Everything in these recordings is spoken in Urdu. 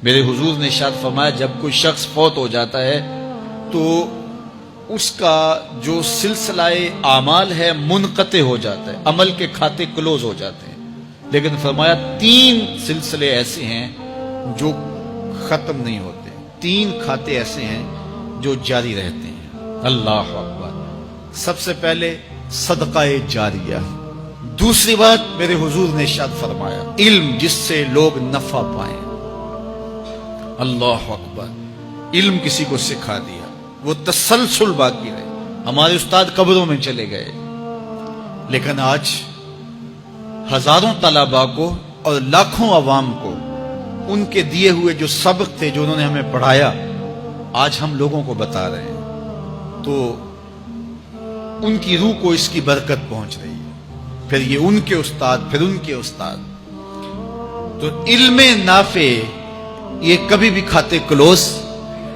میرے حضور نے ارشاد فرمایا جب کوئی شخص فوت ہو جاتا ہے تو اس کا جو سلسلہ اعمال ہے منقطع ہو جاتا ہے، عمل کے کھاتے کلوز ہو جاتے ہیں، لیکن فرمایا 3 سلسلے ایسے ہیں جو ختم نہیں ہوتے، 3 کھاتے ایسے ہیں جو جاری رہتے ہیں۔ اللہ اکبر۔ سب سے پہلے صدقہ جاریہ، دوسری بات میرے حضور نے ارشاد فرمایا علم جس سے لوگ نفع پائیں۔ اللہ اکبر۔ علم کسی کو سکھا دیا، وہ تسلسل باقی رہے۔ ہمارے استاد قبروں میں چلے گئے، لیکن آج ہزاروں طلباء کو اور لاکھوں عوام کو ان کے دیے ہوئے جو سبق تھے جو انہوں نے ہمیں پڑھایا آج ہم لوگوں کو بتا رہے ہیں، تو ان کی روح کو اس کی برکت پہنچ رہی ہے، پھر یہ ان کے استاد، پھر ان کے استاد۔ تو علم نافع یہ کبھی بھی کھاتے کلوز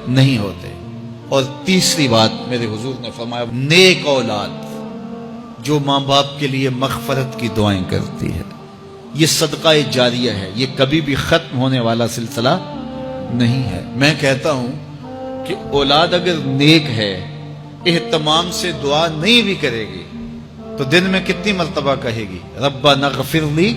نہیں ہوتے۔ اور تیسری بات میرے حضور نے فرمایا نیک اولاد جو ماں باپ کے لیے مغفرت کی دعائیں کرتی ہے، یہ صدقہ جاریہ ہے، یہ کبھی بھی ختم ہونے والا سلسلہ نہیں ہے۔ میں کہتا ہوں کہ اولاد اگر نیک ہے، اہتمام سے دعا نہیں بھی کرے گی تو دن میں کتنی مرتبہ کہے گی ربنا اغفر لی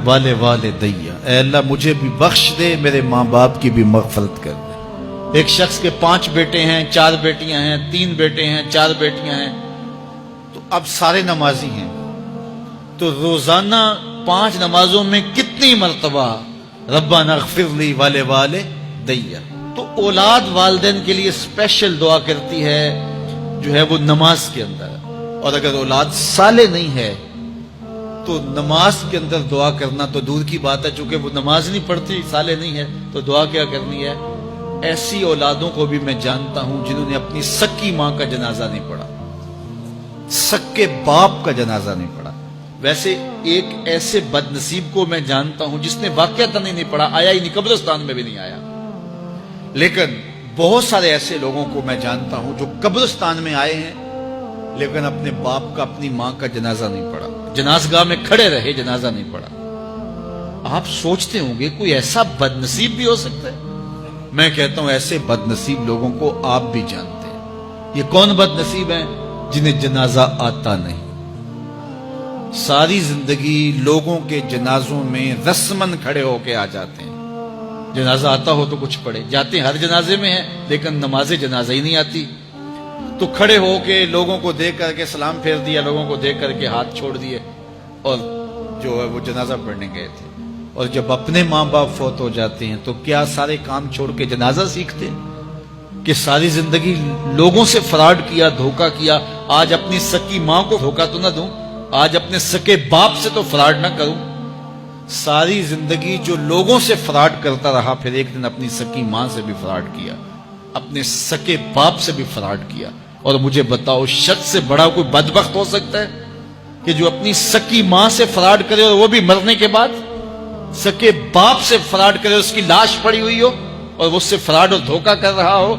ولوالدی، اے اللہ مجھے بھی بخش دے، میرے ماں باپ کی بھی مغفرت کر دے۔ ایک شخص کے 5 بیٹے ہیں، 4 بیٹیاں ہیں، 3 بیٹے ہیں، 4 بیٹیاں ہیں، تو اب سارے نمازی ہیں، تو روزانہ 5 نمازوں میں کتنی مرتبہ ربنا اغفر لی ولوالدی۔ تو اولاد والدین کے لیے اسپیشل دعا کرتی ہے جو ہے وہ نماز کے اندر، اور اگر اولاد صالح نہیں ہے تو نماز کے اندر دعا کرنا تو دور کی بات ہے، چونکہ وہ نماز نہیں پڑھتی، صالح نہیں ہے، تو دعا کیا کرنی ہے؟ ایسی اولادوں کو بھی میں جانتا ہوں جنہوں نے اپنی سکی ماں کا جنازہ نہیں پڑھا، سکے باپ کا جنازہ نہیں پڑھا۔ ویسے ایک ایسے بد نصیب کو میں جانتا ہوں جس نے واقعتاً نہیں پڑھا، آیا ہی نہیں، قبرستان میں بھی نہیں آیا، لیکن بہت سارے ایسے لوگوں کو میں جانتا ہوں جو قبرستان میں آئے ہیں لیکن اپنے باپ کا، اپنی ماں کا جنازہ نہیں پڑھا، جنازگاہ میں کھڑے رہے، جنازہ نہیں پڑھا۔ آپ سوچتے ہوں گے کوئی ایسا بد نصیب بھی ہو سکتا ہے؟ میں کہتا ہوں ایسے بد نصیب لوگوں کو آپ بھی جانتے ہیں۔ یہ کون بد نصیب ہیں؟ جنہیں جنازہ آتا نہیں، ساری زندگی لوگوں کے جنازوں میں رسمن کھڑے ہو کے آ جاتے ہیں، جنازہ آتا ہو تو کچھ پڑھے، جاتے ہیں ہر جنازے میں ہیں لیکن نماز جنازہ ہی نہیں آتی، تو کھڑے ہو کے لوگوں کو دیکھ کر کے سلام پھیر دیا، لوگوں کو دیکھ کر کے ہاتھ چھوڑ دیے، اور جو ہے وہ جنازہ پڑھنے گئے تھے۔ اور جب اپنے ماں باپ فوت ہو جاتے ہیں تو کیا سارے کام چھوڑ کے جنازہ سیکھتے ہیں کہ ساری زندگی لوگوں سے فراڈ کیا، دھوکہ کیا، آج اپنی سکی ماں کو دھوکہ تو نہ دوں، آج اپنے سکے باپ سے تو فراڈ نہ کروں۔ ساری زندگی جو لوگوں سے فراڈ کرتا رہا، پھر ایک دن اپنی سکی ماں سے بھی فراڈ کیا، اپنے سکے باپ سے بھی فراڈ کیا۔ اور مجھے بتاؤ شخص سے بڑا کوئی بدبخت ہو سکتا ہے کہ جو اپنی سکی ماں سے فراڈ کرے اور وہ بھی مرنے کے بعد، سکے باپ سے فراڈ کرے، اس کی لاش پڑی ہوئی ہو اور وہ اس سے فراڈ اور دھوکہ کر رہا ہو؟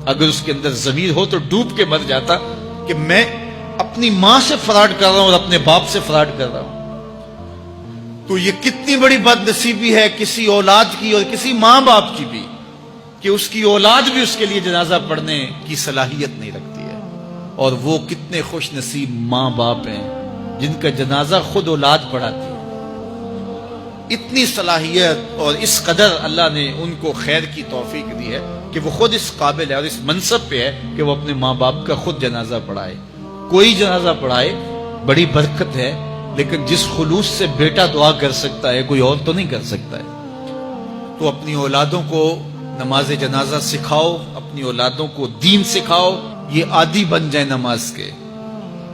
اگر اس کے اندر ضمیر ہو تو ڈوب کے مر جاتا کہ میں اپنی ماں سے فراڈ کر رہا ہوں اور اپنے باپ سے فراڈ کر رہا ہوں۔ تو یہ کتنی بڑی بد نصیبی ہے کسی اولاد کی اور کسی ماں باپ کی بھی کہ اس کی اولاد بھی اس کے لیے جنازہ پڑھنے کی صلاحیت نہیں رکھتی ہے۔ اور وہ کتنے خوش نصیب ماں باپ ہیں جن کا جنازہ خود اولاد پڑھاتی ہے۔ اتنی صلاحیت اور اس قدر اللہ نے ان کو خیر کی توفیق دی ہے کہ وہ خود اس قابل ہے اور اس منصب پہ ہے کہ وہ اپنے ماں باپ کا خود جنازہ پڑھائے۔ کوئی جنازہ پڑھائے بڑی برکت ہے، لیکن جس خلوص سے بیٹا دعا کر سکتا ہے کوئی اور تو نہیں کر سکتا ہے۔ تو اپنی اولادوں کو نماز جنازہ سکھاؤ، اپنی اولادوں کو دین سکھاؤ، یہ عادی بن جائے نماز کے،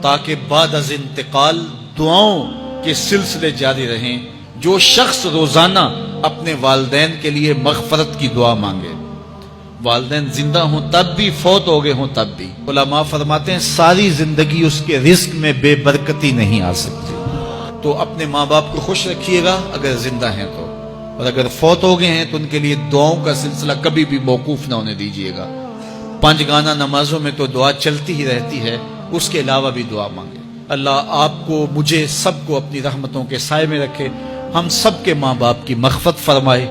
تاکہ بعد از انتقال دعاؤں کے سلسلے جاری رہیں۔ جو شخص روزانہ اپنے والدین کے لیے مغفرت کی دعا مانگے، والدین زندہ ہوں تب بھی، فوت ہو گئے ہوں تب بھی، علماء فرماتے ہیں ساری زندگی اس کے رزق میں بے برکتی نہیں آ سکتی۔ تو اپنے ماں باپ کو خوش رکھیے گا اگر زندہ ہیں تو، اور اگر فوت ہو گئے ہیں تو ان کے لیے دعاؤں کا سلسلہ کبھی بھی موقوف نہ ہونے دیجیے گا۔ 5 گانا نمازوں میں تو دعا چلتی ہی رہتی ہے، اس کے علاوہ بھی دعا مانگے۔ اللہ آپ کو، مجھے، سب کو اپنی رحمتوں کے سائے میں رکھے، ہم سب کے ماں باپ کی مغفرت فرمائے۔